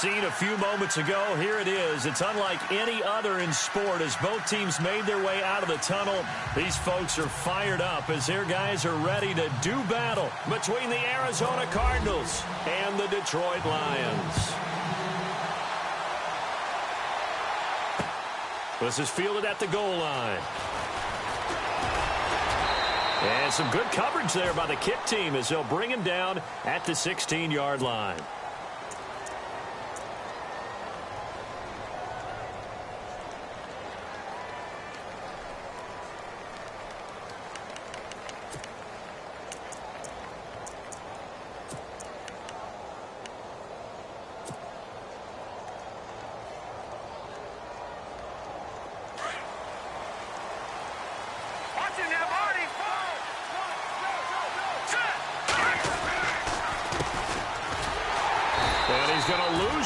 Seen a few moments ago, here it is. It's unlike any other in sport as both teams made their way out of the tunnel. These folks are fired up as their guys are ready to do battle between the Arizona Cardinals and the Detroit Lions. This is fielded at the goal line. And some good coverage there by the kick team as they'll bring him down at the 16-yard line.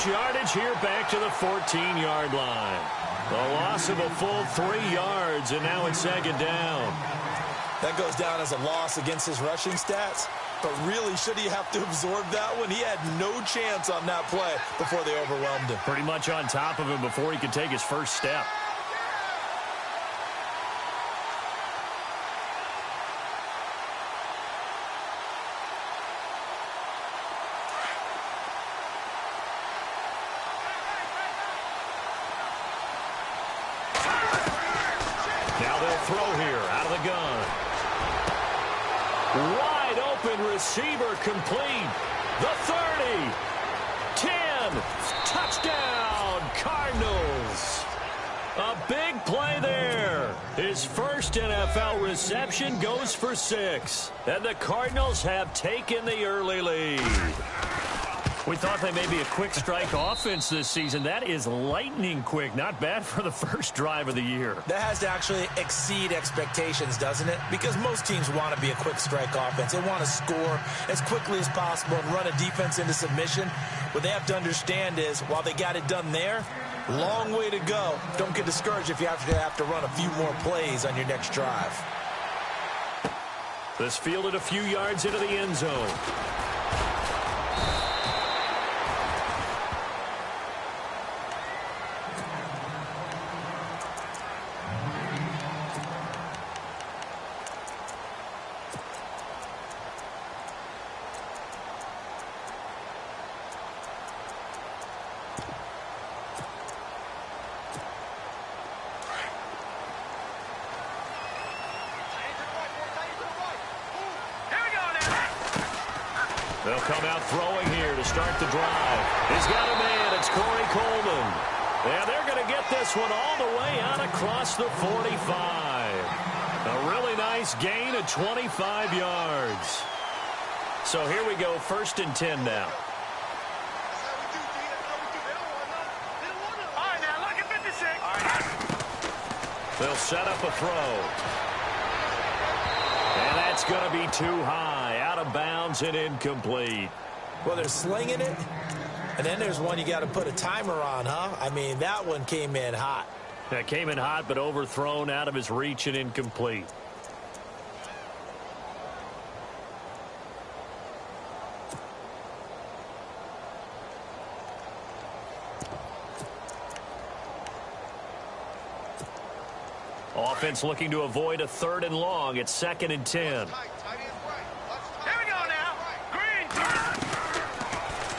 Yardage here back to the 14-yard line. A loss of a full 3 yards, and now it's second down. That goes down as a loss against his rushing stats, but really, should he have to absorb that one? He had no chance on that play before they overwhelmed him. Pretty much on top of him before he could take his first step. Throw here out of the gun. Wide open receiver complete. The 30. 10. Touchdown Cardinals. A big play there. His first NFL reception goes for 6. And the Cardinals have taken the early lead. We thought they may be a quick strike offense this season. That is lightning quick. Not bad for the first drive of the year. That has to actually exceed expectations, doesn't it? Because most teams want to be a quick strike offense. They want to score as quickly as possible and run a defense into submission. What they have to understand is, while they got it done there, long way to go. Don't get discouraged if you have to run a few more plays on your next drive. This fielded a few yards into the end zone. They'll come out throwing here to start the drive. He's got a man. It's Corey Coleman. And they're going to get this one all the way out across the 45. A really nice gain of 25 yards. So here we go, 1st and 10 now. They'll set up a throw. And that's going to be too high. Out of bounds and incomplete. Well, they're slinging it. And then there's one you got to put a timer on, huh? I mean, that one came in hot. That came in hot, but overthrown, out of his reach and incomplete. Offense looking to avoid a 3rd and long. It's 2nd and 10. Here we go now. Green.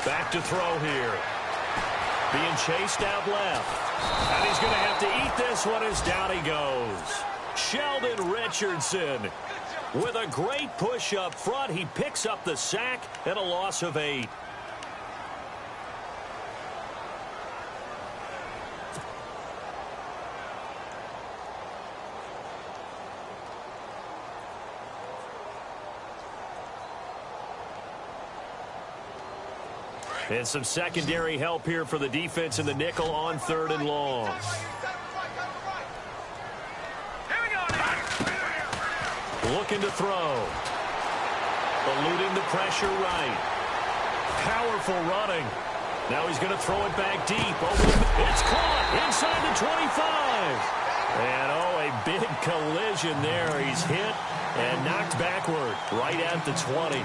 Back to throw here. Being chased out left. And he's going to have to eat this one as down he goes. Sheldon Richardson with a great push up front. He picks up the sack and a loss of 8. And some secondary help here for the defense in the nickel on 3rd and long. Looking to throw. Eluding the pressure right. Powerful running. Now he's going to throw it back deep. It's caught inside the 25. And, a big collision there. He's hit and knocked backward right at the 20.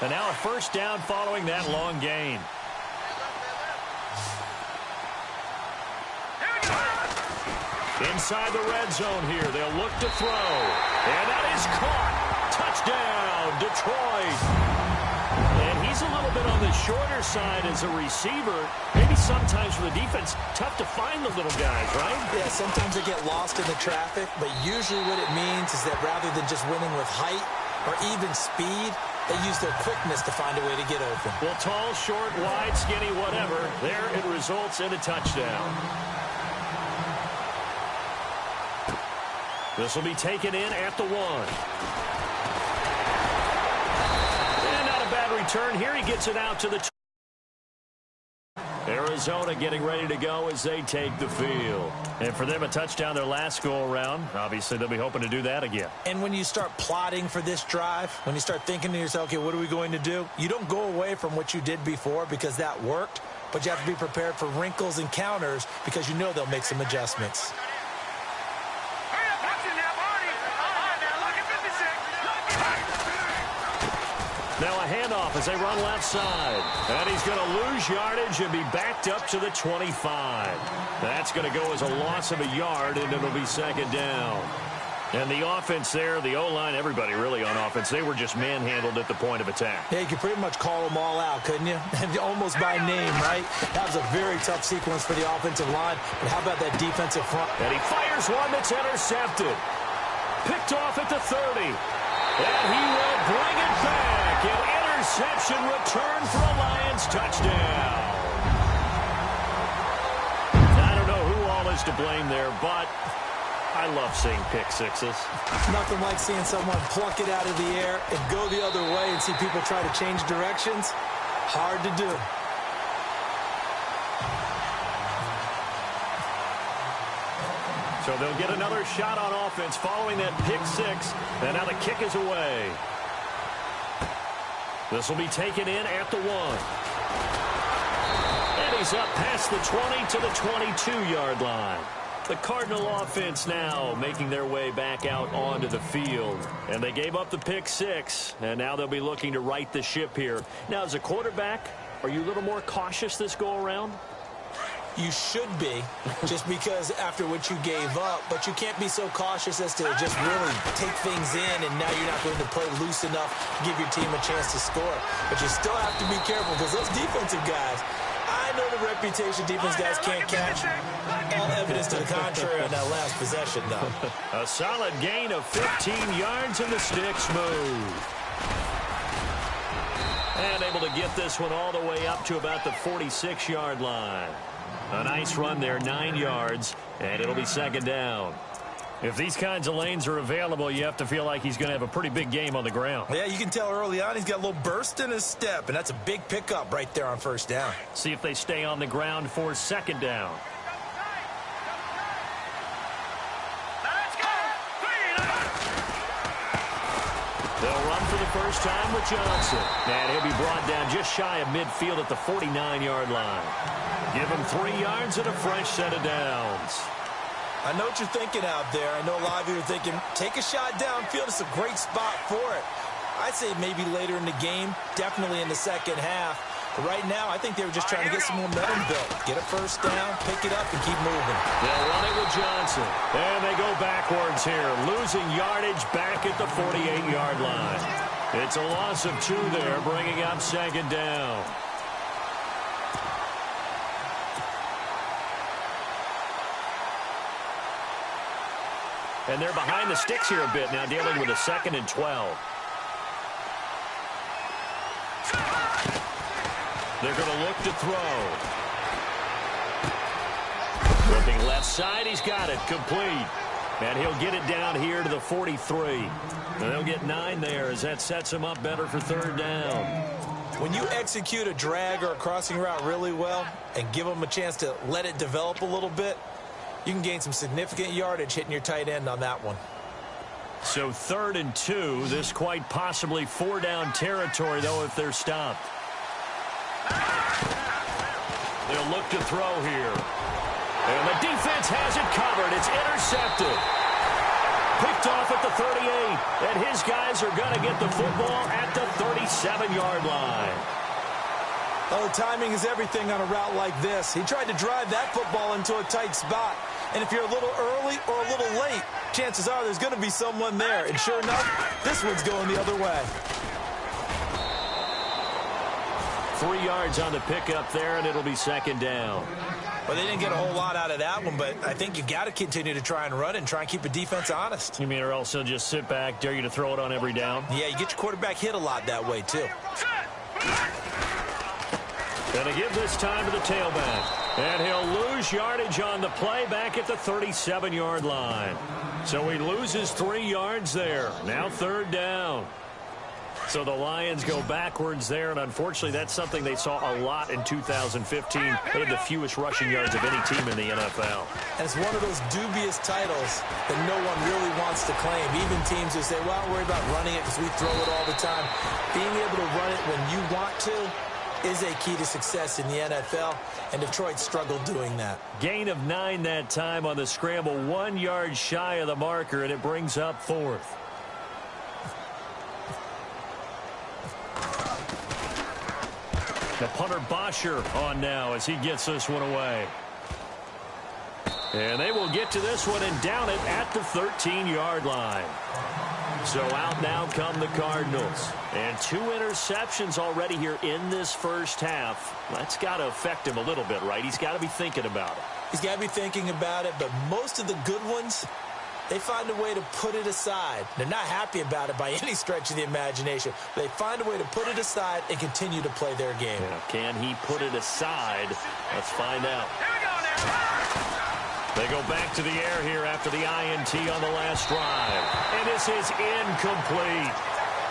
And now a first down following that long gain. Inside the red zone here. They'll look to throw. And that is caught. Touchdown, Detroit. And he's a little bit on the shorter side as a receiver. Maybe sometimes for the defense, tough to find the little guys, right? Yeah, sometimes they get lost in the traffic, but usually what it means is that rather than just winning with height or even speed, they use their quickness to find a way to get open. Well, tall, short, wide, skinny, whatever, there it results in a touchdown. This will be taken in at the 1. And not a bad return here. He gets it out to the 2. Arizona getting ready to go as they take the field. And for them, a touchdown their last go-around. Obviously, they'll be hoping to do that again. And when you start plotting for this drive, when you start thinking to yourself, okay, what are we going to do? You don't go away from what you did before because that worked, but you have to be prepared for wrinkles and counters because you know they'll make some adjustments. Now a handoff as they run left side. And he's going to lose yardage and be backed up to the 25. That's going to go as a loss of a yard, and it'll be second down. And the offense there, the O-line, everybody really on offense, they were just manhandled at the point of attack. Yeah, you could pretty much call them all out, couldn't you? Almost by name, right? That was a very tough sequence for the offensive line. But how about that defensive front? And he fires one that's intercepted. Picked off at the 30. And he will bring it back. An interception return for a Lions touchdown. I don't know who all is to blame there, but I love seeing pick sixes. Nothing like seeing someone pluck it out of the air and go the other way and see people try to change directions. Hard to do. So they'll get another shot on offense following that pick six. And now the kick is away. This will be taken in at the 1. And he's up past the 20 to the 22-yard line. The Cardinal offense now making their way back out onto the field. And they gave up the pick six, and now they'll be looking to right the ship here. Now, as a quarterback, are you a little more cautious this go-around? You should be, just because after what you gave up, but you can't be so cautious as to just really take things in, and now you're not going to play loose enough to give your team a chance to score. But you still have to be careful because those defensive guys, I know the reputation defense guys can't catch. All evidence to the contrary on that last possession, though. A solid gain of 15 yards, and the sticks move. And able to get this one all the way up to about the 46-yard line. A nice run there, 9 yards, and it'll be second down. If these kinds of lanes are available, you have to feel like he's going to have a pretty big game on the ground. Yeah, you can tell early on he's got a little burst in his step, and that's a big pickup right there on first down. See if they stay on the ground for second down. They'll run for the first time with Johnson. And he'll be brought down just shy of midfield at the 49-yard line. Give him 3 yards and a fresh set of downs. I know what you're thinking out there. I know a lot of you are thinking, take a shot downfield. It's a great spot for it. I'd say maybe later in the game, definitely in the second half. But right now, I think they were just trying to get some momentum built. Get a first down, pick it up, and keep moving. They'll run it with Johnson. And they go backwards here, losing yardage back at the 48-yard line. It's a loss of 2 there, bringing up second down. And they're behind the sticks here a bit now, dealing with a 2nd and 12. They're going to look to throw. Looking left side, he's got it, complete. And he'll get it down here to the 43. And they'll get 9 there as that sets him up better for third down. When you execute a drag or a crossing route really well and give them a chance to let it develop a little bit, you can gain some significant yardage hitting your tight end on that one. So 3rd and 2. This quite possibly 4-down territory, though, if they're stopped. They'll look to throw here. And the defense has it covered. It's intercepted. Picked off at the 38, and his guys are going to get the football at the 37-yard line. Oh, timing is everything on a route like this. He tried to drive that football into a tight spot. And if you're a little early or a little late, chances are there's going to be someone there. And sure enough, this one's going the other way. 3 yards on the pickup there, and it'll be second down. Well, they didn't get a whole lot out of that one, but I think you've got to continue to try and run and try and keep the defense honest. You mean or else he'll just sit back, dare you to throw it on every down? Yeah, you get your quarterback hit a lot that way, too. Going to give this time to the tailback. And he'll lose yardage on the play back at the 37-yard line. So he loses 3 yards there. Now third down. So the Lions go backwards there, and unfortunately that's something they saw a lot in 2015. They had the fewest rushing yards of any team in the NFL. And it's one of those dubious titles that no one really wants to claim. Even teams who say, well, don't worry about running it because we throw it all the time. Being able to run it when you want to is a key to success in the NFL, and Detroit struggled doing that. Gain of 9 that time on the scramble, 1 yard shy of the marker, and it brings up fourth. The punter Bosher on now as he gets this one away. And they will get to this one and down it at the 13-yard line. So out now come the Cardinals. And 2 interceptions already here in this first half. That's got to affect him a little bit, right? He's got to be thinking about it. He's got to be thinking about it, but most of the good ones, they find a way to put it aside. They're not happy about it by any stretch of the imagination. They find a way to put it aside and continue to play their game. Yeah, can he put it aside? Let's find out. They go back to the air here after the INT on the last drive. And this is incomplete.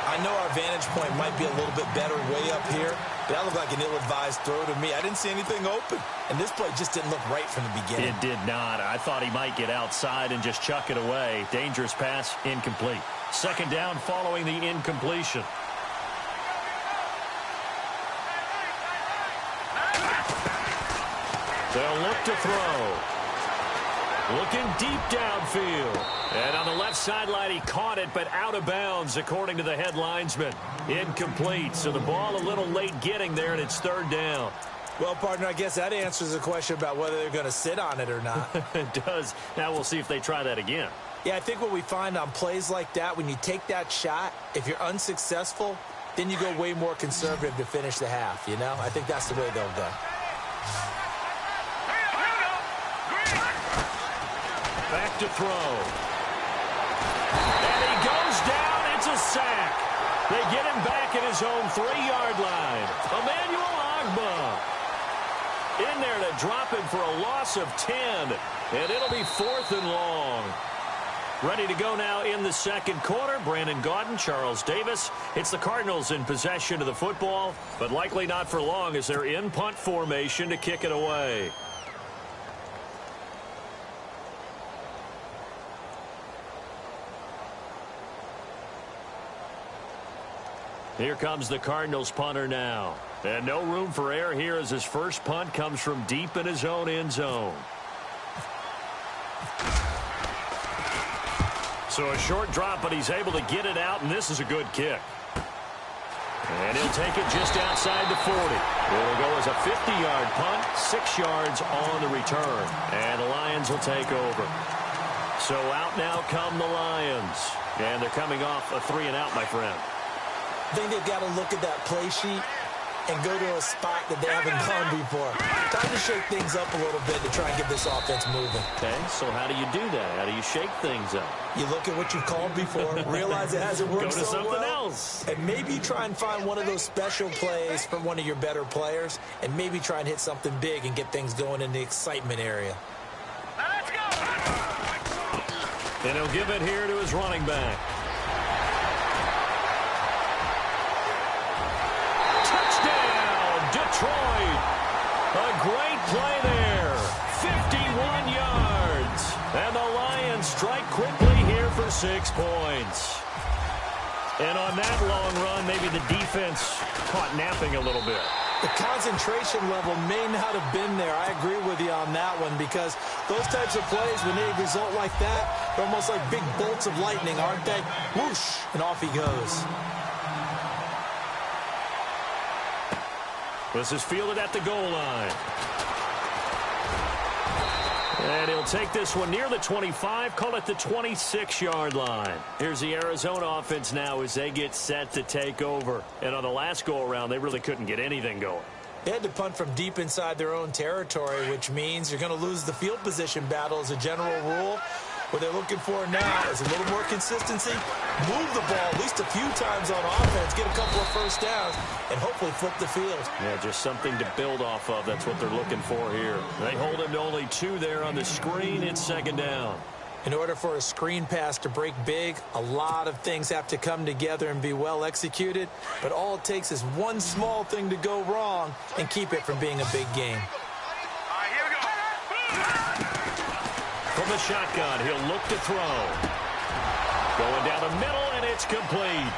I know our vantage point might be a little bit better way up here, but that looked like an ill-advised throw to me. I didn't see anything open, and this play just didn't look right from the beginning. It did not. I thought he might get outside and just chuck it away. Dangerous pass, incomplete. Second down following the incompletion. They'll look to throw. Looking deep downfield. And on the left sideline, he caught it, but out of bounds, according to the head linesman. Incomplete. So the ball a little late getting there, and it's third down. Well, partner, I guess that answers the question about whether they're going to sit on it or not. It does. Now we'll see if they try that again. Yeah, I think what we find on plays like that, when you take that shot, if you're unsuccessful, then you go way more conservative to finish the half, you know? I think that's the way they'll go. Back to throw. And he goes down. It's a sack. They get him back at his own 3-yard line. Emmanuel Ogbah in there to drop him for a loss of 10. And it'll be 4th and long. Ready to go now in the second quarter. Brandon Gaudin, Charles Davis. It's the Cardinals in possession of the football, but likely not for long as they're in punt formation to kick it away. Here comes the Cardinals punter now. And no room for error here as his first punt comes from deep in his own end zone. So a short drop, but he's able to get it out, and this is a good kick. And he'll take it just outside the 40. It'll go as a 50-yard punt, 6 yards on the return. And the Lions will take over. So out now come the Lions. And they're coming off a 3-and-out, my friend. I think they've got to look at that play sheet and go to a spot that they haven't gone before. Time to shake things up a little bit to try and get this offense moving. Okay, so how do you do that? How do you shake things up? You look at what you've called before, realize it hasn't worked so well. Go to something else. And maybe try and find one of those special plays from one of your better players, and maybe try and hit something big and get things going in the excitement area. Let's go! And he'll give it here to his running back. Detroit. A great play there. 51 yards. And the Lions strike quickly here for 6 points. And on that long run, maybe the defense caught napping a little bit. The concentration level may not have been there. I agree with you on that one because those types of plays, when they result like that, they're almost like big bolts of lightning, aren't they? Whoosh, and off he goes. This is fielded at the goal line. And he'll take this one near the 25, call it the 26-yard line. Here's the Arizona offense now as they get set to take over. And on the last go-around, they really couldn't get anything going. They had to punt from deep inside their own territory, which means you're going to lose the field position battle as a general rule. What they're looking for now is a little more consistency, move the ball at least a few times on offense, get a couple of first downs, and hopefully flip the field. Yeah, just something to build off of. That's what they're looking for here. They hold him to only 2 there on the screen. It's second down. In order for a screen pass to break big, a lot of things have to come together and be well executed, but all it takes is one small thing to go wrong and keep it from being a big game. All right, here we go. From the shotgun, he'll look to throw. Going down the middle, and it's complete.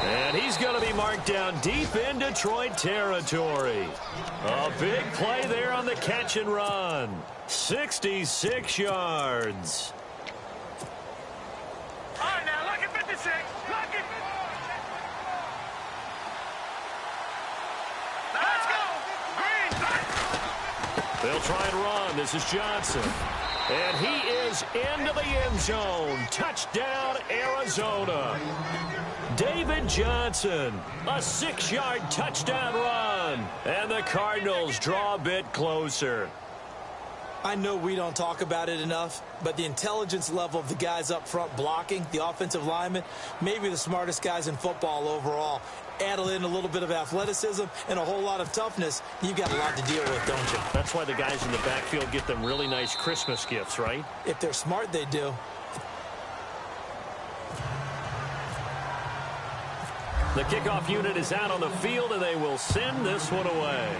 And he's going to be marked down deep in Detroit territory. A big play there on the catch and run. 66 yards. All right, now, look at 56. Look at... Let's go. Green. They'll try and run. This is Johnson. And he is into the end zone. Touchdown, Arizona. David Johnson, a 6-yard touchdown run. And the Cardinals draw a bit closer. I know we don't talk about it enough, but the intelligence level of the guys up front blocking, the offensive linemen, maybe the smartest guys in football overall. Add in a little bit of athleticism and a whole lot of toughness, you've got a lot to deal with, don't you? That's why the guys in the backfield get them really nice Christmas gifts, right? If they're smart, they do. The kickoff unit is out on the field, and they will send this one away.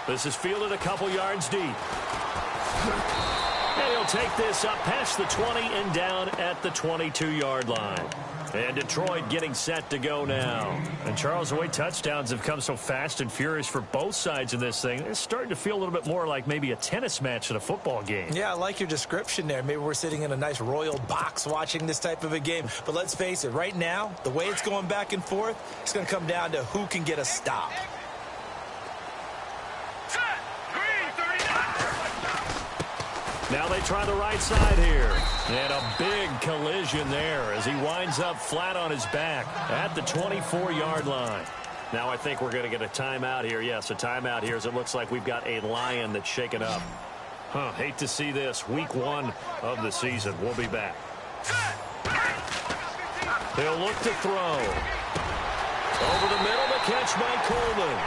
This is fielded a couple yards deep. And he'll take this up past the 20 and down at the 22-yard line. And Detroit getting set to go now. And, Charles, the way touchdowns have come so fast and furious for both sides in this thing, it's starting to feel a little bit more like maybe a tennis match in a football game. Yeah, I like your description there. Maybe we're sitting in a nice royal box watching this type of a game. But let's face it, right now, the way it's going back and forth, it's going to come down to who can get a stop. Now they try the right side here. And a big collision there as he winds up flat on his back at the 24-yard line. Now I think we're going to get a timeout here. Yes, a timeout here as it looks like we've got a Lion that's shaken up. Hate to see this. Week 1 of the season. We'll be back. He'll look to throw. Over the middle, the catch by Coleman.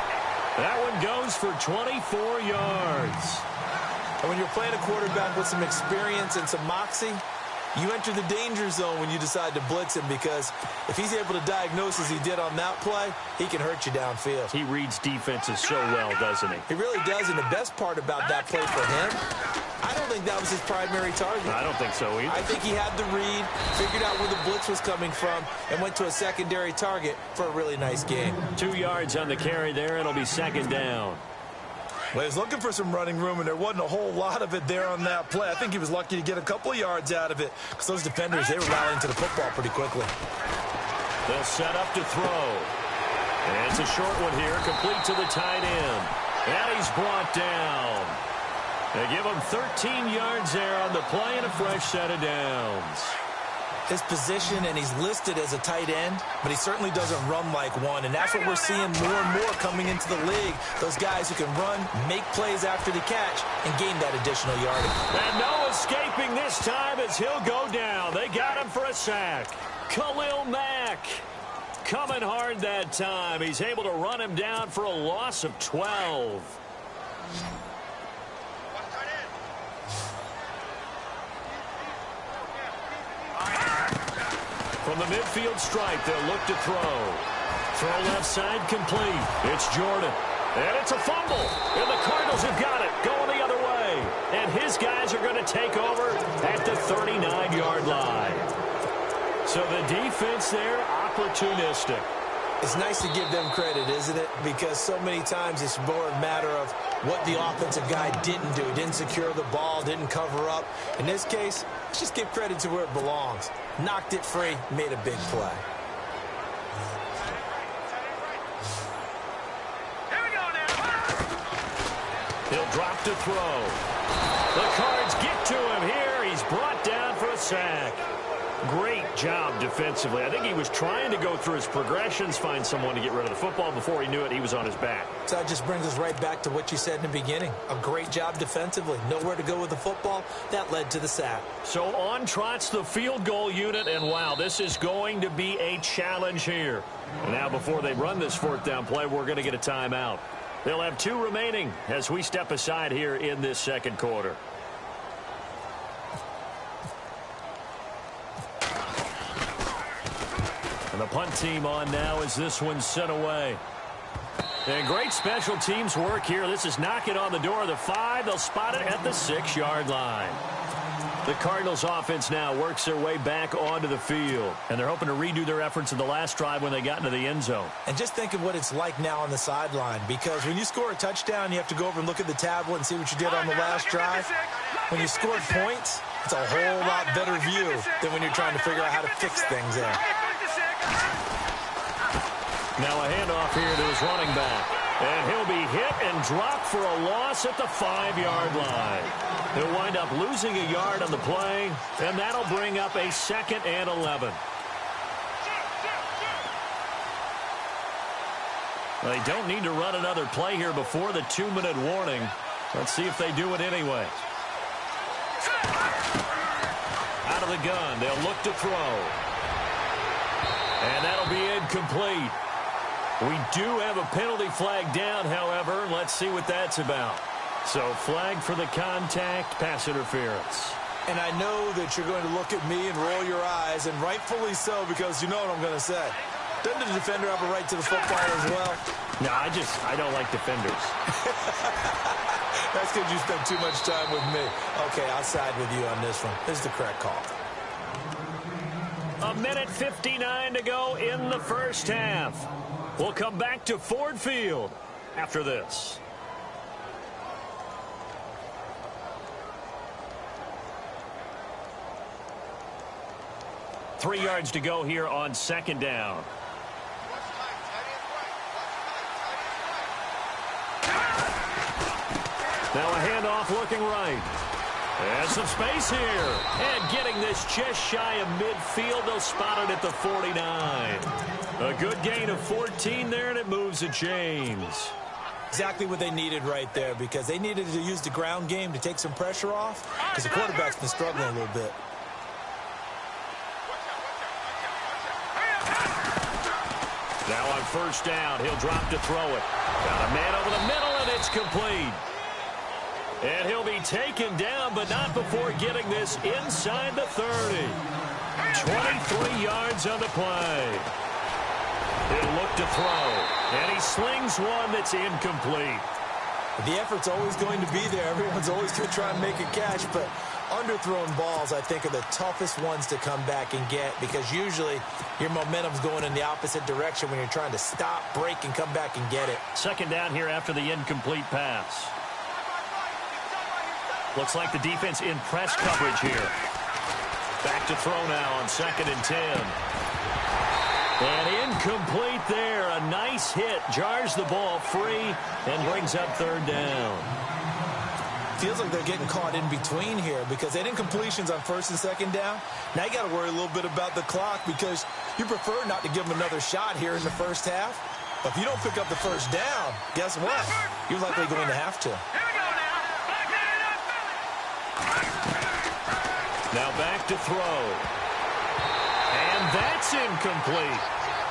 That one goes for 24 yards. And when you're playing a quarterback with some experience and some moxie, you enter the danger zone when you decide to blitz him, because if he's able to diagnose as he did on that play, he can hurt you downfield. He reads defenses so well, doesn't he? He really does, and the best part about that play for him, I don't think that was his primary target. I don't think so either. I think he had the read, figured out where the blitz was coming from, and went to a secondary target for a really nice game. 2 yards on the carry there. It'll be second down. Well, he was looking for some running room, and there wasn't a whole lot of it there on that play. I think he was lucky to get a couple of yards out of it, because those defenders, they were rallying to the football pretty quickly. They'll set up to throw. And it's a short one here, complete to the tight end. And he's brought down. They give him 13 yards there on the play and a fresh set of downs. His position, and he's listed as a tight end, but he certainly doesn't run like one, and that's what we're seeing more and more coming into the league. Those guys who can run, make plays after the catch, and gain that additional yardage. And no escaping this time as he'll go down. They got him for a sack. Khalil Mack coming hard that time. He's able to run him down for a loss of 12. From the midfield stripe, they'll look to throw. Throw left side complete. It's Jordan. And it's a fumble. And the Cardinals have got it. Going the other way. And his guys are going to take over at the 39-yard line. So the defense there, opportunistic. It's nice to give them credit, isn't it? Because so many times it's more a matter of what the offensive guy didn't do. Didn't secure the ball, didn't cover up. In this case, let's just give credit to where it belongs. Knocked it free, made a big play. Here we go now. He'll drop to throw. The Cards get to him here. He's brought down for a sack. Great job defensively. I think he was trying to go through his progressions, find someone to get rid of the football. Before he knew it, he was on his back. So that just brings us right back to what you said in the beginning. A great job defensively. Nowhere to go with the football. That led to the sack. So on trots the field goal unit, and wow, this is going to be a challenge here. And now before they run this fourth down play, we're going to get a timeout. They'll have 2 remaining as we step aside here in this second quarter. And the punt team on now as this one's sent away. And great special teams work here. This is knocking on the door of the 5. They'll spot it at the 6-yard line. The Cardinals offense now works their way back onto the field. And they're hoping to redo their efforts in the last drive when they got into the end zone. And just think of what it's like now on the sideline. Because when you score a touchdown, you have to go over and look at the tablet and see what you did on the last drive. When you scored points, it's a whole lot better view than when you're trying to figure out how to fix things there. Now a handoff here to his running back. And he'll be hit and dropped for a loss at the 5-yard line. He'll wind up losing a yard on the play, and that'll bring up a 2nd and 11. They don't need to run another play here before the 2-minute warning. Let's see if they do it anyway. Out of the gun, they'll look to throw. And that'll be incomplete. We do have a penalty flag down, however. Let's see what that's about. So flag for the contact, pass interference. And I know that you're going to look at me and roll your eyes, and rightfully so, because you know what I'm going to say. Doesn't the defender have a right to the football as well? No, I don't like defenders. That's because you spent too much time with me. Okay, I'll side with you on this one. This is the correct call. 1:59 to go in the first half. We'll come back to Ford Field after this. Three yards to go here on 2nd down. Now a handoff looking right. And some space here. And getting this just shy of midfield. They'll spot it at the 49. A good gain of 14 there, and it moves to James. Exactly what they needed right there, because they needed to use the ground game to take some pressure off, because the quarterback's been struggling a little bit. Now on 1st down, he'll drop to throw it. Got a man over the middle, and it's complete. And he'll be taken down, but not before getting this inside the 30. 23 yards on the play. He'll look to throw, and he slings one that's incomplete. The effort's always going to be there. Everyone's always going to try and make a catch, but underthrown balls, I think, are the toughest ones to come back and get, because usually your momentum's going in the opposite direction when you're trying to stop, break, and come back and get it. 2nd down here after the incomplete pass. Looks like the defense in press coverage here. Back to throw now on 2nd and 10. And incomplete there. A nice hit. Jars the ball free and brings up 3rd down. Feels like they're getting caught in between here, because they didn't completions on 1st and 2nd down. Now you got to worry a little bit about the clock, because you prefer not to give them another shot here in the first half. But if you don't pick up the 1st down, guess what? You're likely going to have to. Now back to throw. And that's incomplete.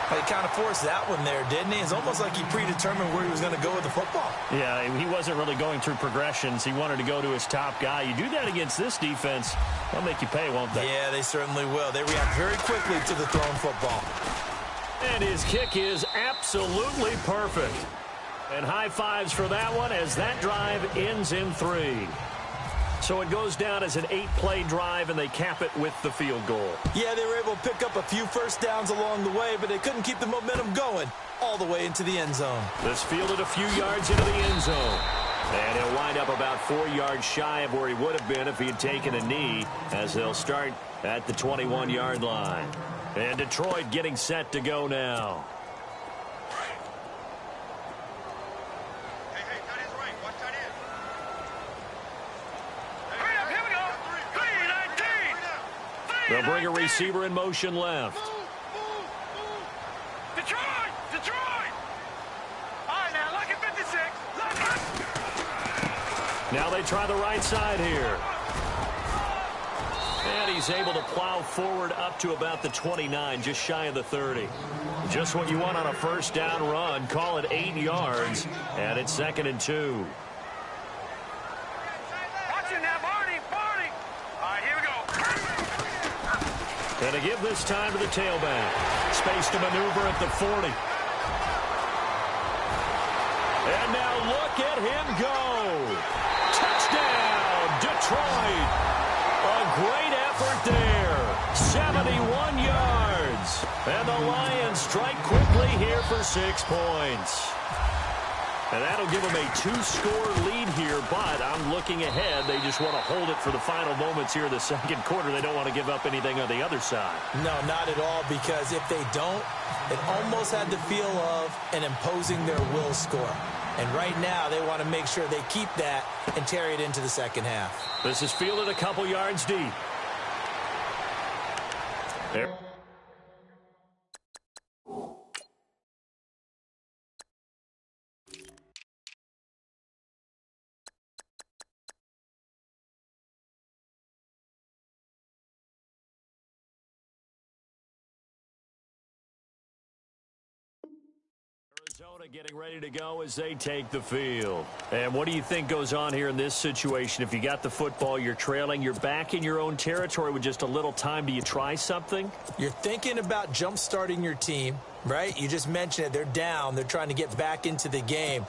He kind of forced that one there, didn't he? It's almost like he predetermined where he was going to go with the football. Yeah, he wasn't really going through progressions. He wanted to go to his top guy. You do that against this defense, they'll make you pay, won't they? Yeah, they certainly will. They react very quickly to the thrown football. And his kick is absolutely perfect. And high fives for that one as that drive ends in 3. So it goes down as an 8-play drive, and they cap it with the field goal. Yeah, they were able to pick up a few first downs along the way, but they couldn't keep the momentum going all the way into the end zone. This fielded a few yards into the end zone. And he'll wind up about 4 yards shy of where he would have been if he had taken a knee, as they'll start at the 21-yard line. And Detroit getting set to go now. Hey, tight end's right. Watch tight end. Hurry up, here we go. 3-19. They'll bring a receiver in motion left. Move. Detroit! All right, now, look at 56. Now they try the right side here. And he's able to plow forward up to about the 29, just shy of the 30. Just what you want on a first down run. Call it 8 yards, and it's 2nd and 2. Watch it now, Barney. All right, here we go. And to give this time to the tailback. Space to maneuver at the 40. And now look at him go. Touchdown, Detroit. A great effort there. 71 yards. And the Lions strike quickly here for 6 points. And that'll give them a 2-score lead here, but I'm looking ahead. They just want to hold it for the final moments here in the second quarter. They don't want to give up anything on the other side. No, not at all, because if they don't, it almost had the feel of an imposing their will score. And right now, they want to make sure they keep that and carry it into the second half. This is fielded a couple yards deep. There. Arizona getting ready to go as they take the field. And what do you think goes on here in this situation? If you got the football, you're trailing, you're back in your own territory with just a little time. Do you try something? You're thinking about jump-starting your team, right? You just mentioned it. They're down. They're trying to get back into the game.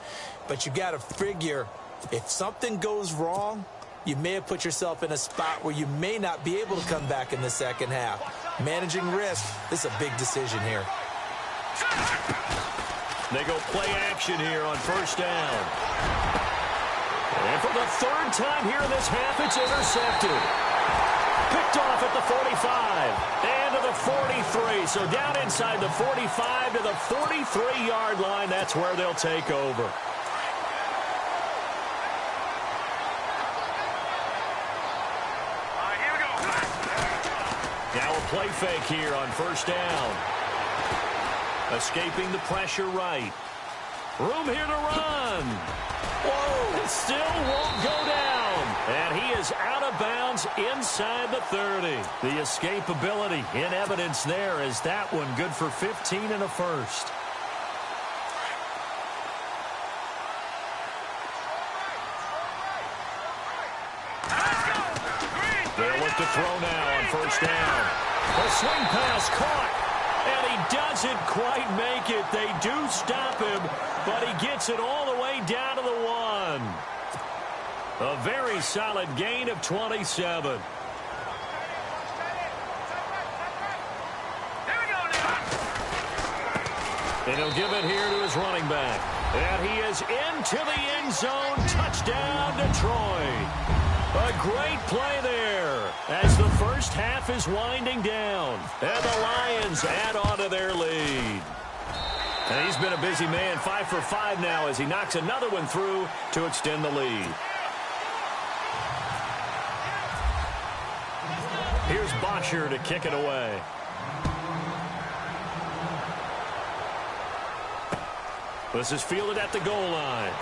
But you got to figure, if something goes wrong, you may have put yourself in a spot where you may not be able to come back in the second half. Managing risk, this is a big decision here. They go play action here on first down. And for the 3rd time here in this half, it's intercepted. Picked off at the 45 and to the 43. So down inside the 45 to the 43-yard line. That's where they'll take over. All right, here we go. Now a play fake here on first down. Escaping the pressure right. Room here to run. Whoa, it still won't go down. And he is out of bounds inside the 30. The escapability in evidence there as that one good for 15 and a first. They'll look to throw now on first down. A swing pass caught. And he doesn't quite make it. They do stop him, but he gets it all the way down to the 1. A very solid gain of 27. And he'll give it here to his running back. And he is into the end zone. Touchdown, Detroit. A great play there as the first half is winding down. And the Lions add on to their lead. And he's been a busy man, 5 for 5 now as he knocks another one through to extend the lead. Here's Bosher to kick it away. This is fielded at the goal line.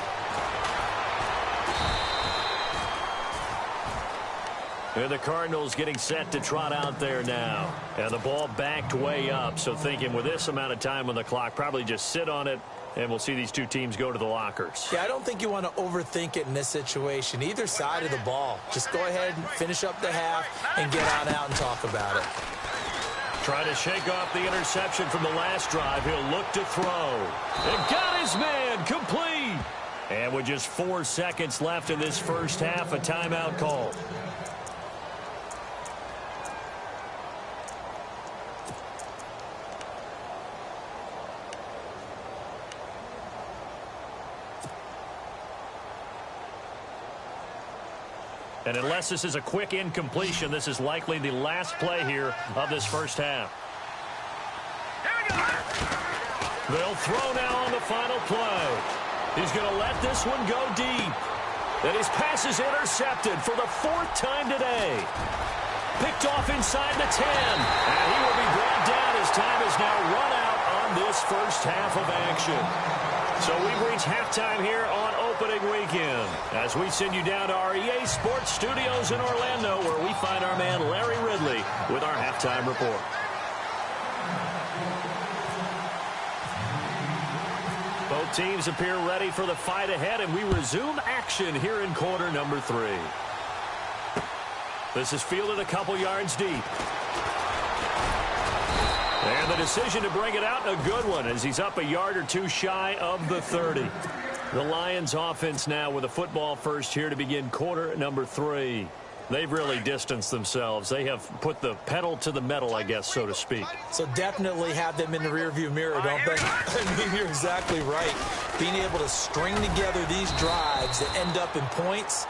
And the Cardinals getting set to trot out there now. And the ball backed way up. So thinking with this amount of time on the clock, probably just sit on it, and we'll see these two teams go to the lockers. Yeah, I don't think you want to overthink it in this situation. Either side of the ball. Just go ahead and finish up the half and get on out and talk about it. Trying to shake off the interception from the last drive. He'll look to throw. And got his man complete. And with just 4 seconds left in this first half, a timeout call. And unless this is a quick incompletion, this is likely the last play here of this first half. They'll throw now on the final play. He's going to let this one go deep. And his pass is intercepted for the 4th time today. Picked off inside the 10. And he will be brought down. His time is now run out on this first half of action. So we've reached halftime here on opening weekend as we send you down to our EA Sports Studios in Orlando, where we find our man Larry Ridley with our halftime report. Both teams appear ready for the fight ahead, and we resume action here in quarter number 3. This is fielded a couple yards deep. And the decision to bring it out, a good one, as he's up a yard or two shy of the 30. The Lions offense now with a football first here to begin quarter number 3. They've really distanced themselves. They have put the pedal to the metal, I guess, so to speak. So definitely have them in the rearview mirror, don't they? I mean, you're exactly right. Being able to string together these drives that end up in points,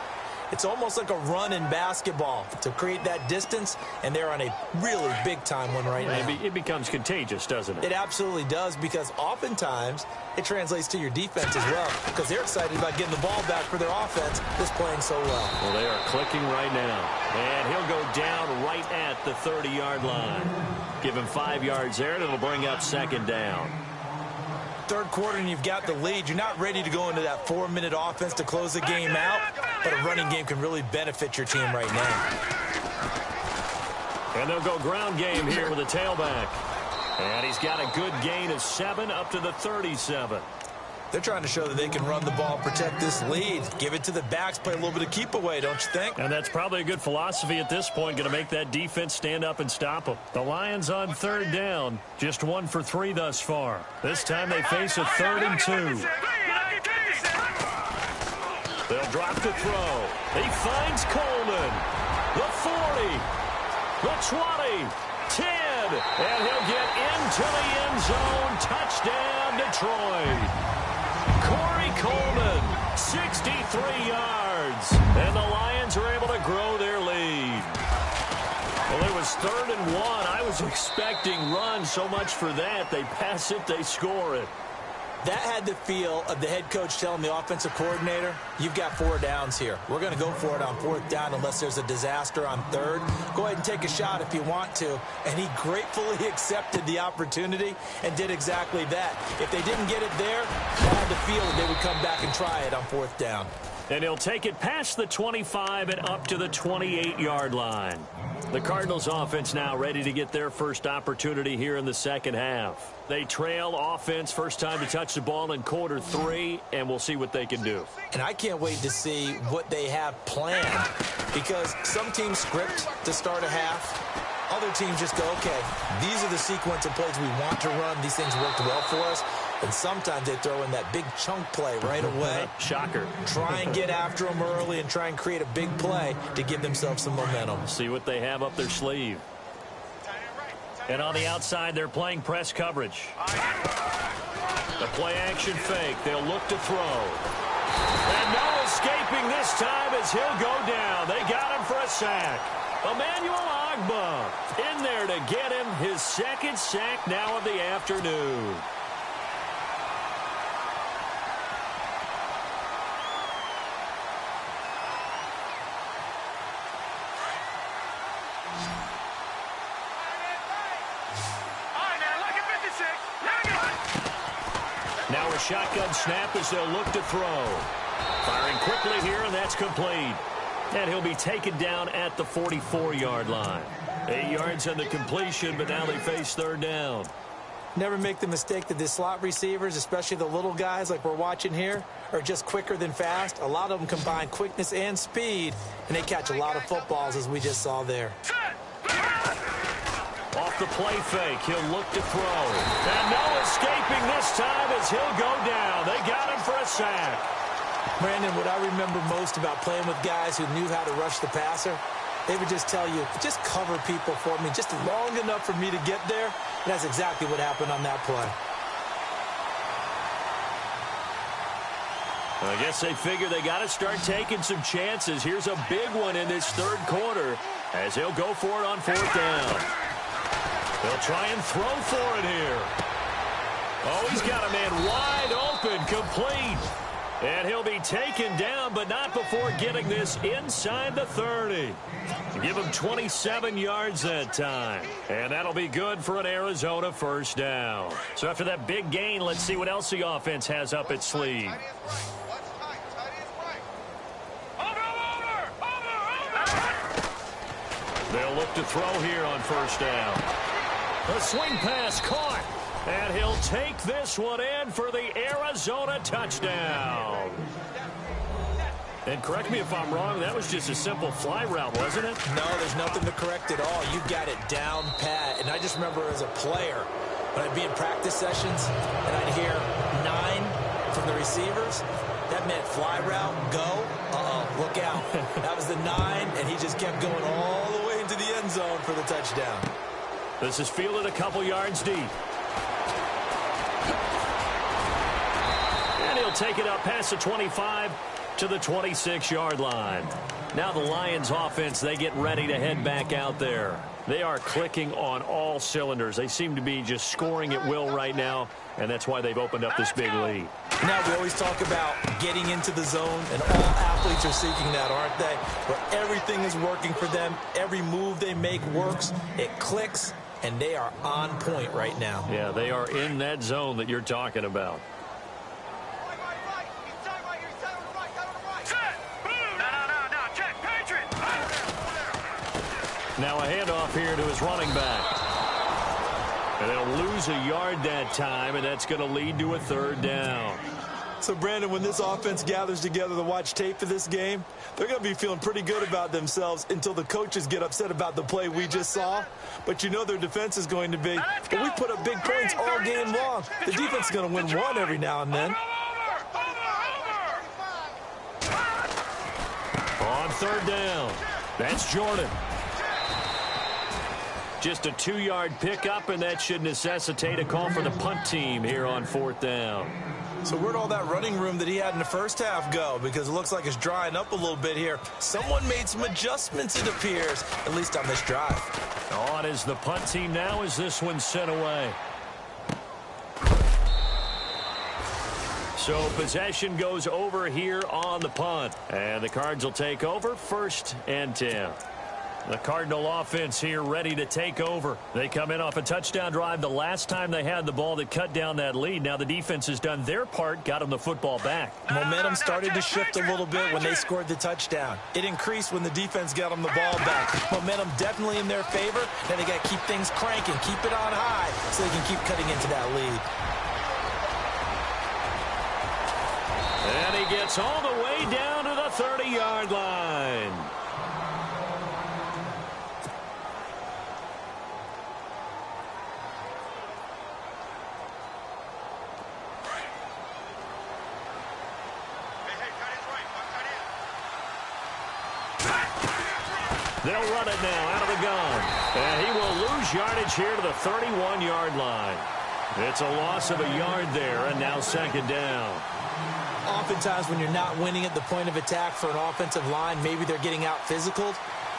it's almost like a run in basketball to create that distance, and they're on a really big-time one right now. It becomes contagious, doesn't it? It absolutely does, because oftentimes it translates to your defense as well, because they're excited about getting the ball back for their offense that's playing so well. Well, they are clicking right now. And he'll go down right at the 30-yard line. Give him 5 yards there, and it'll bring up second down. Third quarter and you've got the lead. You're not ready to go into that 4-minute offense to close the game out, but a running game can really benefit your team right now. And they'll go ground game here with a tailback. And he's got a good gain of 7 up to the 37. They're trying to show that they can run the ball, protect this lead. Give it to the backs, play a little bit of keep away, don't you think? And that's probably a good philosophy at this point, going to make that defense stand up and stop them. The Lions on third down, just 1 for 3 thus far. This time they face a 3rd and 2. They'll drop the throw. He finds Coleman. The 40, the 20, 10, and he'll get into the end zone. Touchdown, Detroit. Corey Coleman, 63 yards, and the Lions are able to grow their lead. Well, it was 3rd and 1. I was expecting run, so much for that. They pass it, they score it. That had the feel of the head coach telling the offensive coordinator, you've got 4 downs here. We're going to go for it on 4th down unless there's a disaster on 3rd. Go ahead and take a shot if you want to. And he gratefully accepted the opportunity and did exactly that. If they didn't get it there, I had the feel that they would come back and try it on 4th down. And he'll take it past the 25 and up to the 28-yard line. The Cardinals offense now ready to get their first opportunity here in the second half. They trail offense, first time to touch the ball in quarter 3, and we'll see what they can do. And I can't wait to see what they have planned, because some teams script to start a half. Other teams just go, okay, these are the sequence of plays we want to run. These things worked well for us. And sometimes they throw in that big chunk play right away. Shocker. Try and get after them early and try and create a big play to give themselves some momentum. See what they have up their sleeve. And on the outside, they're playing press coverage. The play action fake. They'll look to throw. And no escaping this time as he'll go down. They got him for a sack. Emmanuel Ogbah in there to get him his 2nd sack now of the afternoon. Now a shotgun snap as they'll look to throw. Firing quickly here, and that's complete. And he'll be taken down at the 44-yard line. 8 yards on the completion, but now they face 3rd down. Never make the mistake that the slot receivers, especially the little guys like we're watching here, are just quicker than fast. A lot of them combine quickness and speed, and they catch a lot of footballs, as we just saw there. Off the play fake, he'll look to throw. And no escaping this time as he'll go down. They got him for a sack. Brandon, what I remember most about playing with guys who knew how to rush the passer, they would just tell you, just cover people for me, just long enough for me to get there. And that's exactly what happened on that play. I guess they figure they got to start taking some chances. Here's a big one in this third quarter as he'll go for it on fourth down. They'll try and throw for it here. Oh, he's got a man wide open, complete. And he'll be taken down, but not before getting this inside the 30. Give him 27 yards that time. And that'll be good for an Arizona first down. So after that big gain, let's see what else the offense has up its sleeve. They'll look to throw here on first down. A swing pass caught. And he'll take this one in for the Arizona touchdown. And correct me if I'm wrong, that was just a simple fly route, wasn't it? No, there's nothing to correct at all. You got it down pat. And I just remember as a player, when I'd be in practice sessions and I'd hear 9 from the receivers, that meant fly route, go, look out. That was the 9, and he just kept going all the way into the end zone for the touchdown. This is fielded a couple yards deep. And he'll take it up past the 25 to the 26-yard line. Now the Lions offense, they get ready to head back out there. They are clicking on all cylinders. They seem to be just scoring at will right now, and that's why they've opened up this big lead. Now we always talk about getting into the zone, and all athletes are seeking that, aren't they? Where everything is working for them. Every move they make works. It clicks, and they are on point right now. Yeah, they are in that zone that you're talking about. Now a handoff here to his running back. And they'll lose a yard that time, and that's going to lead to a third down. So, Brandon, when this offense gathers together to watch tape of this game, they're going to be feeling pretty good about themselves until the coaches get upset about the play we just saw. But you know their defense is going to be, but we put up big points all game long. The defense is going to win one every now and then. On third down, that's Jordan. Just a 2-yard pickup, and that should necessitate a call for the punt team here on fourth down. So where'd all that running room that he had in the first half go? Because it looks like it's drying up a little bit here. Someone made some adjustments, it appears, at least on this drive. On is the punt team now as this one's sent away. So possession goes over here on the punt. And the Cards will take over 1st and 10. The Cardinal offense here ready to take over. They come in off a touchdown drive the last time they had the ball that cut down that lead. Now the defense has done their part, got them the football back. Momentum started to shift a little bit when they scored the touchdown. It increased when the defense got them the ball back. Momentum definitely in their favor. Now they got to keep things cranking, keep it on high so they can keep cutting into that lead. And he gets all the way down to the 30-yard line. They'll run it now out of the gun. And he will lose yardage here to the 31-yard line. It's a loss of a yard there, and now 2nd down. Oftentimes when you're not winning at the point of attack for an offensive line, maybe they're getting out physical.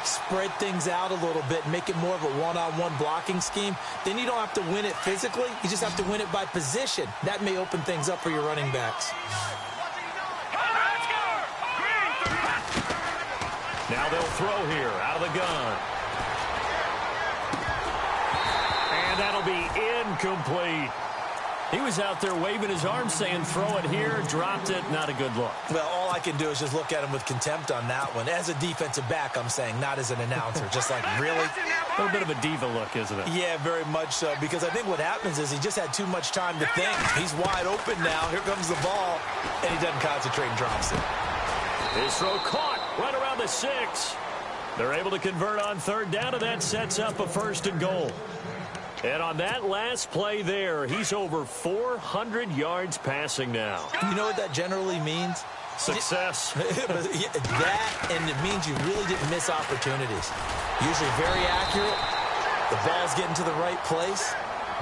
Spread things out a little bit, make it more of a one-on-one blocking scheme. Then you don't have to win it physically. You just have to win it by position. That may open things up for your running backs. Now they'll throw here out of the gun. And that'll be incomplete. He was out there waving his arms saying throw it here, dropped it, not a good look. Well, all I can do is just look at him with contempt on that one. As a defensive back, I'm saying, not as an announcer. Just like, really? A little bit of a diva look, isn't it? Yeah, very much so, because I think what happens is he just had too much time to think. He's wide open now. Here comes the ball, and he doesn't concentrate and drops it. His throw caught right around the 6. They're able to convert on third down, and that sets up a 1st and goal. And on that last play there, he's over 400 yards passing now. You know what that generally means? Success. That, and it means you really didn't miss opportunities. Usually very accurate. The ball's getting to the right place.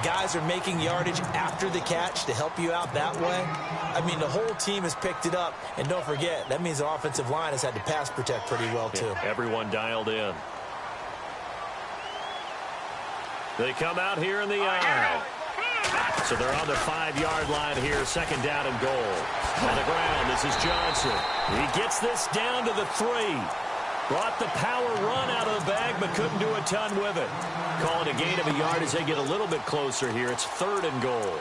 Guys are making yardage after the catch to help you out that way. I mean, the whole team has picked it up. And don't forget, that means the offensive line has had to pass protect pretty well, too. Yeah, everyone dialed in. They come out here in the eye. So they're on the 5-yard line here, second down and goal. On the ground, this is Johnson. He gets this down to the 3. Brought the power run out of the bag, but couldn't do a ton with it. Calling a gain of a yard as they get a little bit closer here. It's 3rd and goal.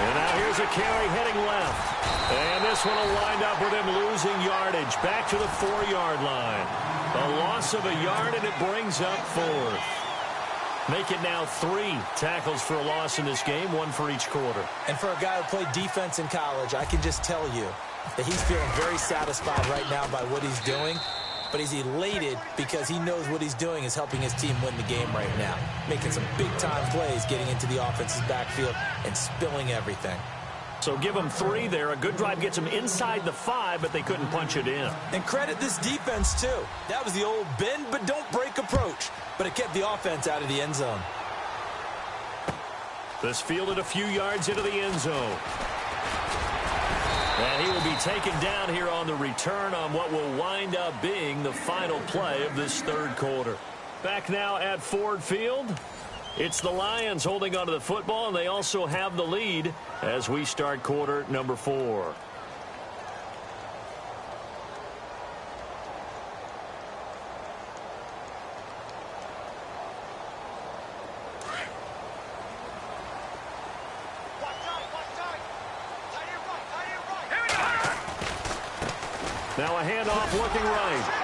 And now here's a carry heading left. And this one will wind up with him losing yardage. Back to the 4-yard line. A loss of a yard, and it brings up 4th. Make it now 3 tackles for a loss in this game, 1 for each quarter. And for a guy who played defense in college, I can just tell you that he's feeling very satisfied right now by what he's doing. But he's elated because he knows what he's doing is helping his team win the game right now. Making some big-time plays, getting into the offense's backfield and spilling everything. So give them 3 there. A good drive gets them inside the 5, but they couldn't punch it in. And credit this defense, too. That was the old bend but don't break approach. But it kept the offense out of the end zone. This fielded a few yards into the end zone. And he will be taken down here on the return on what will wind up being the final play of this 3rd quarter. Back now at Ford Field. It's the Lions holding onto the football, and they also have the lead as we start quarter number 4. Now a handoff looking right.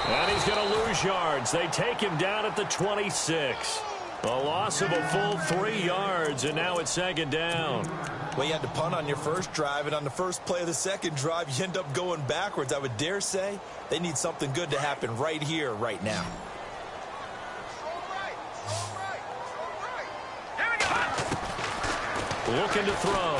And he's going to lose yards. They take him down at the 26. A loss of a full 3 yards, and now it's 2nd down. Well, you had to punt on your first drive, and on the first play of the second drive, you end up going backwards. I would dare say they need something good to happen right here, right now. Looking to throw.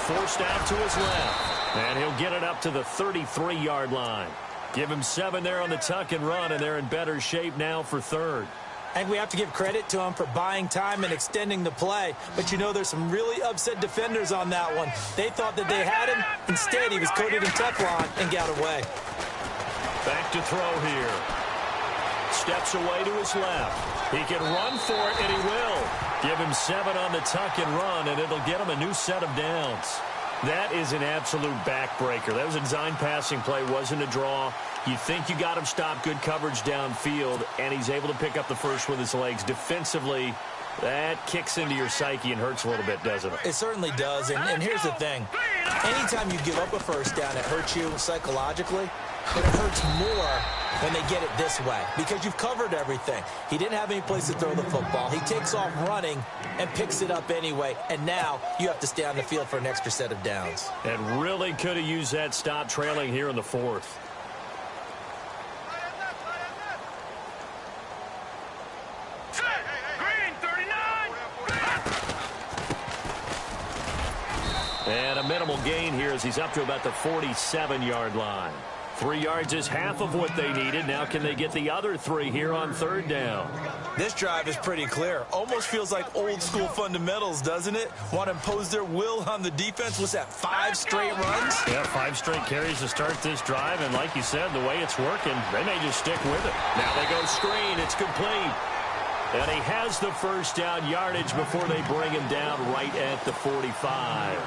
Forced out to his left. And he'll get it up to the 33-yard line. Give him 7 there on the tuck and run, and they're in better shape now for 3rd. I think we have to give credit to him for buying time and extending the play. But, you know, there's some really upset defenders on that one. They thought that they had him. Instead, he was coated in Teflon and got away. Back to throw here. Steps away to his left. He can run for it, and he will. Give him 7 on the tuck and run, and it'll get him a new set of downs. That is an absolute backbreaker. That was a design passing play, wasn't a draw. You think you got him stopped, good coverage downfield, and he's able to pick up the first with his legs. Defensively, that kicks into your psyche and hurts a little bit, doesn't it? It certainly does, and here's the thing. Anytime you give up a first down, it hurts you psychologically, but it hurts more when they get it this way because you've covered everything. He didn't have any place to throw the football. He takes off running and picks it up anyway, and now you have to stay on the field for an extra set of downs. And really could have used that stop trailing here in the 4th. And a minimal gain here as he's up to about the 47-yard line. 3 yards is half of what they needed. Now can they get the other 3 here on 3rd down? This drive is pretty clear. Almost feels like old school fundamentals, doesn't it? Want to impose their will on the defense. Was that 5 straight runs? Yeah, 5 straight carries to start this drive. And like you said, the way it's working, they may just stick with it. Now they go screen. It's complete. And he has the first down yardage before they bring him down right at the 45.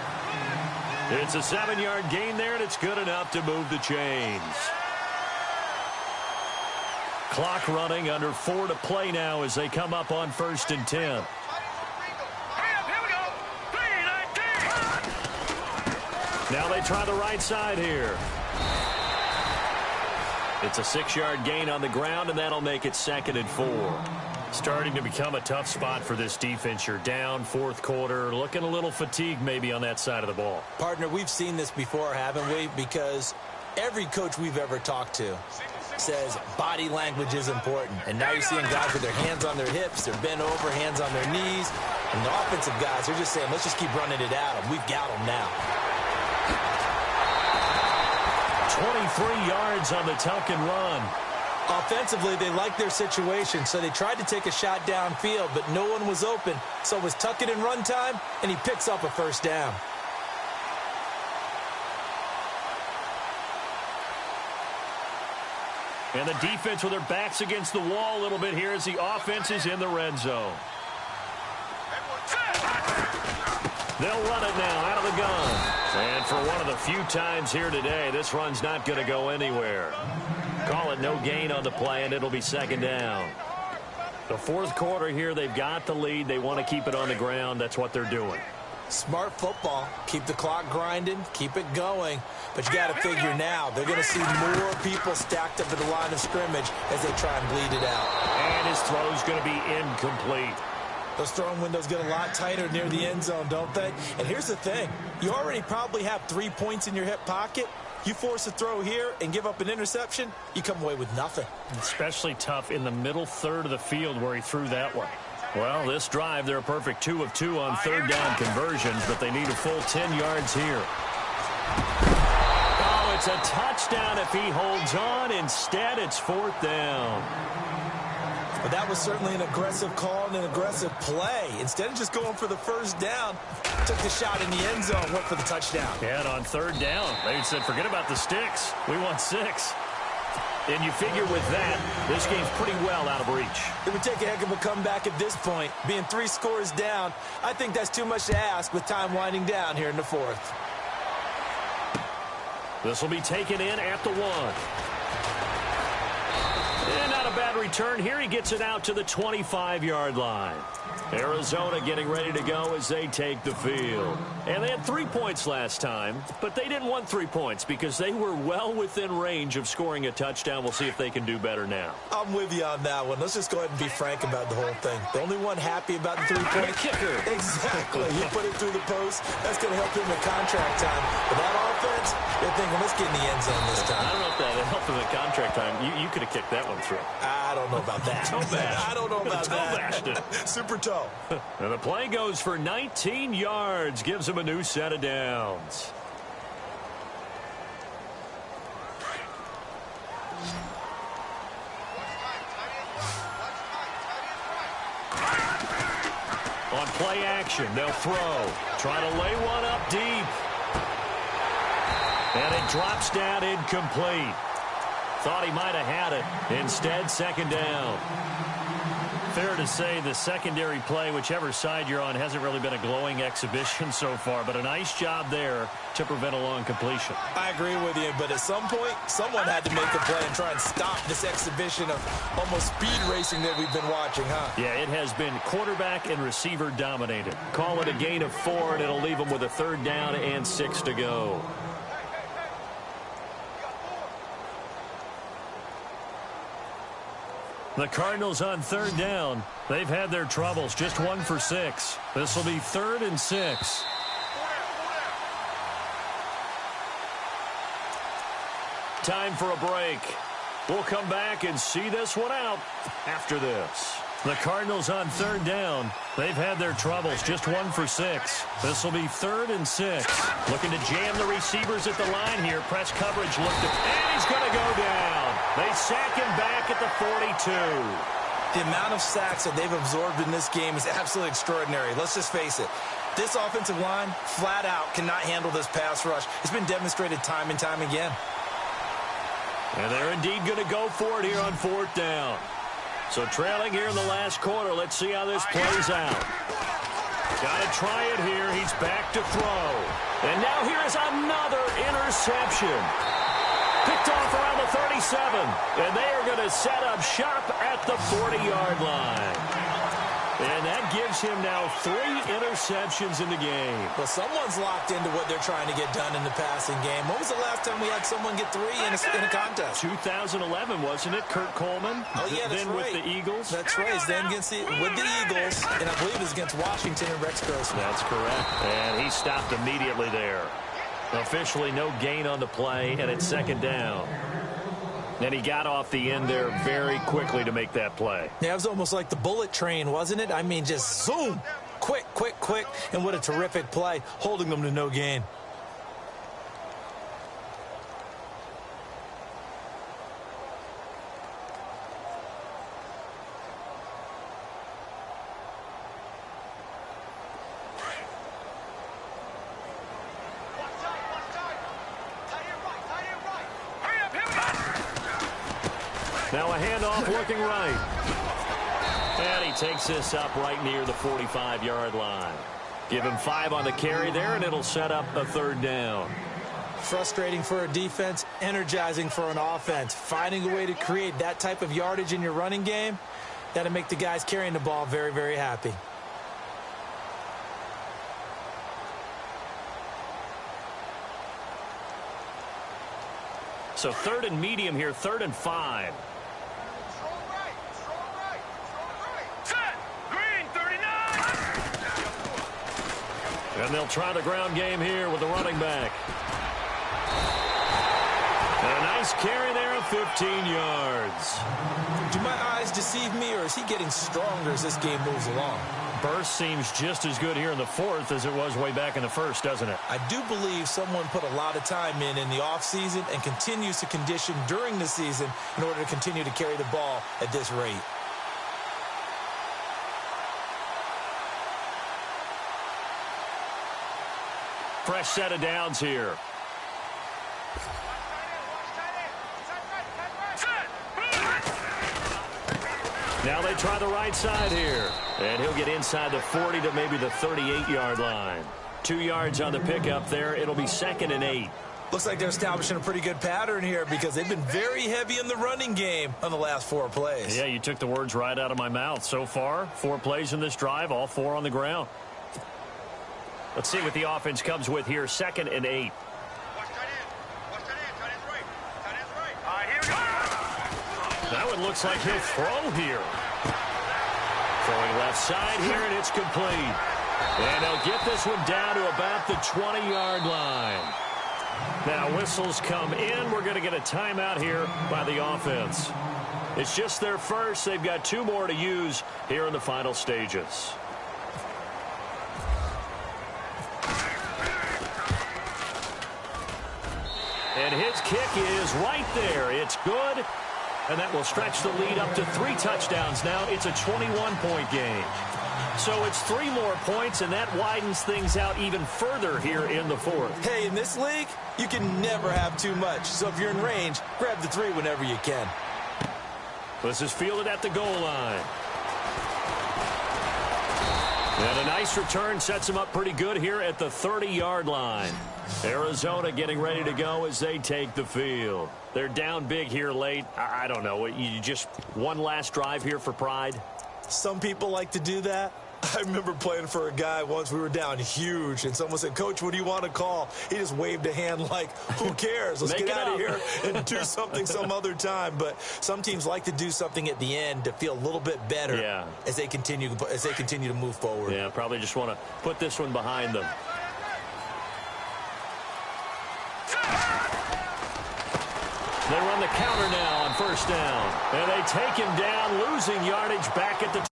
It's a 7-yard gain there, and it's good enough to move the chains. Clock running, under 4 to play now as they come up on 1st and 10. Now they try the right side here. It's a 6-yard gain on the ground, and that'll make it 2nd and 4. Starting to become a tough spot for this defense. You're down fourth quarter, looking a little fatigued maybe on that side of the ball. Partner, we've seen this before, haven't we? Because every coach we've ever talked to says body language is important. And now you're seeing guys with their hands on their hips, they're bent over, hands on their knees. And the offensive guys are just saying, let's just keep running it at them. We've got them now. 23 yards on the tuck and run. Offensively, they liked their situation, so they tried to take a shot downfield, but no one was open. So it was tuck it and run time, and he picks up a first down. And the defense with their backs against the wall a little bit here as the offense is in the red zone. They'll run it now out of the gun. And for one of the few times here today, this run's not going to go anywhere. Call it no gain on the play, and it'll be second down. The fourth quarter here, they've got the lead. They want to keep it on the ground. That's what they're doing. Smart football. Keep the clock grinding. Keep it going. But you got to figure now, they're going to see more people stacked up at the line of scrimmage as they try and bleed it out. And his throw's going to be incomplete. Those throwing windows get a lot tighter near the end zone, don't they? And here's the thing. You already probably have 3 points in your hip pocket. You force a throw here and give up an interception, you come away with nothing. Especially tough in the middle third of the field where he threw that one. Well, this drive, they're a perfect 2 of 2 on third down conversions, but they need a full 10 yards here. Oh, it's a touchdown if he holds on. Instead, it's fourth down. But that was certainly an aggressive call and an aggressive play. Instead of just going for the first down, took the shot in the end zone, went for the touchdown. Yeah, and on third down, they said, forget about the sticks. We want 6. And you figure with that, this game's pretty well out of reach. It would take a heck of a comeback at this point. Being 3 scores down, I think that's too much to ask with time winding down here in the fourth. This will be taken in at the 1. And not a bad return here. He gets it out to the 25-yard line. Arizona getting ready to go as they take the field. And they had 3 points last time, but they didn't want 3 points because they were well within range of scoring a touchdown. We'll see if they can do better now. I'm with you on that one. Let's just go ahead and be frank about the whole thing. The only one happy about the 3-point kicker. Exactly. He put it through the post. That's going to help him in contract time. But that offense, they're thinking, let's get in the end zone this time. I don't know if that helped him in contract time. You could have kicked that one through. I don't know about that. I don't know about that. Super toe. And the play goes for 19 yards. Gives him a new set of downs. On play action, they'll throw. Try to lay one up deep. And it drops down incomplete. Thought he might have had it. Instead, second down. Fair to say the secondary play, whichever side you're on, hasn't really been a glowing exhibition so far, but a nice job there to prevent a long completion. I agree with you, but at some point, someone had to make a play and try and stop this exhibition of almost speed racing that we've been watching, huh? Yeah, it has been quarterback and receiver dominated. Call it a gain of 4, and it'll leave them with a third down and 6 to go. The Cardinals on third down. They've had their troubles. Just 1 for 6. This will be 3rd and 6. Time for a break. We'll come back and see this one out after this. The Cardinals on third down. They've had their troubles. Just 1 for 6. This will be 3rd and 6. Looking to jam the receivers at the line here. Press coverage looked at, and he's going to go down. They sack him back at the 42. The amount of sacks that they've absorbed in this game is absolutely extraordinary. Let's just face it. This offensive line, flat out, cannot handle this pass rush. It's been demonstrated time and time again. And they're indeed going to go for it here on 4th down. So trailing here in the last quarter. Let's see how this plays out. Got to try it here. He's back to throw. And now here is another interception. Picked off around the 37. And they are going to set up shop at the 40-yard line. And that gives him now 3 interceptions in the game. Well, someone's locked into what they're trying to get done in the passing game. When was the last time we had someone get 3 in a contest? 2011, wasn't it, Kurt Coleman? Oh, yeah, that's then right. with the Eagles. That's right. Then with the Eagles, and I believe it was against Washington and Rex Grossman. That's correct. And he stopped immediately there. Officially no gain on the play, and it's 2nd down. And he got off the end there very quickly to make that play. Yeah, it was almost like the bullet train, wasn't it? I mean, just zoom. Quick, quick, quick. And what a terrific play, holding them to no gain. Now a handoff looking right. And he takes this up right near the 45-yard line. Give him 5 on the carry there, and it'll set up a 3rd down. Frustrating for a defense, energizing for an offense. Finding a way to create that type of yardage in your running game, that'll make the guys carrying the ball very, very happy. So 3rd and medium here, 3rd and 5. And they'll try the ground game here with the running back. And a nice carry there of 15 yards. Do my eyes deceive me, or is he getting stronger as this game moves along? Burst seems just as good here in the 4th as it was way back in the 1st, doesn't it? I do believe someone put a lot of time in the offseason and continues to condition during the season in order to continue to carry the ball at this rate. Fresh set of downs here. Now they try the right side here. And he'll get inside the 40 to maybe the 38-yard line. 2 yards on the pickup there. It'll be 2nd and 8. Looks like they're establishing a pretty good pattern here because they've been very heavy in the running game on the last 4 plays. Yeah, you took the words right out of my mouth. So far, 4 plays in this drive, all 4 on the ground. Let's see what the offense comes with here. 2nd and 8. Now it looks like he'll throw here. Throwing left side here, and it's complete. And he'll get this one down to about the 20-yard line. Now whistles come in. We're going to get a timeout here by the offense. It's just their first. They've got 2 more to use here in the final stages. And his kick is right there. It's good. And that will stretch the lead up to 3 touchdowns now. It's a 21-point game. So it's 3 more points, and that widens things out even further here in the 4th. Hey, in this league, you can never have too much. So if you're in range, grab the 3 whenever you can. This is fielded at the goal line. And a nice return sets him up pretty good here at the 30-yard line. Arizona getting ready to go as they take the field. They're down big here late. I don't know. You just one last drive here for pride? Some people like to do that. I remember playing for a guy once. We were down huge, and someone said, "Coach, what do you want to call?" He just waved a hand like, who cares? Let's get out of here and do something some other time. But some teams like to do something at the end to feel a little bit better as they continue to move forward. Yeah, probably just want to put this one behind them. They run the counter now on 1st down. And they take him down, losing yardage back at the